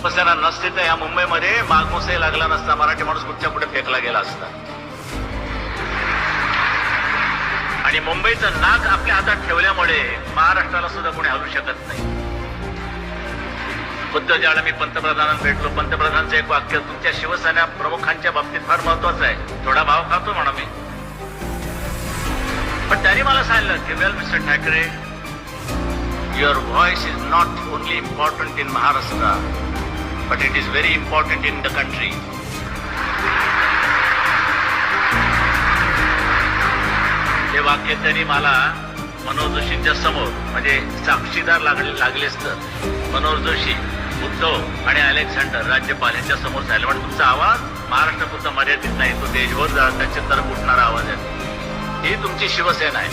शिवसेना नसते तर या मुंबईमध्ये मागमुसही लागला नसता, मराठी माणूस कुठच्या कुठे फेकला गेला असता. आणि मुंबईचं नाक आपल्या हातात ठेवल्यामुळे महाराष्ट्राला सुद्धा कोणी हलवू शकत नाही. खुद्द ज्यावेळेला मी पंतप्रधानांना भेटलो, पंतप्रधानांचं एक वाक्य तुमच्या शिवसेना प्रमुखांच्या बाबतीत फार महत्वाचं आहे. थोडा भाव खातो म्हणा मी, पण त्यांनी मला सांगितलं की well mister Thackeray, your voice is not only important in Maharashtra, but it is very important in the country. हे वाक्य त्यांनी मला मनोज जोशींच्या समोर, म्हणजे साक्षीदार लागलेच तर मनोज जोशी, उद्धव आणि अलेक्झांडर राज्यपाल यांच्या समोर झालं. म्हणजे तुमचा आवाज महाराष्ट्रापुरता मर्यादित नाही, तो देशभर त्याच्या तरफ उठणारा आवाज आहे. ही तुमची शिवसेना आहे.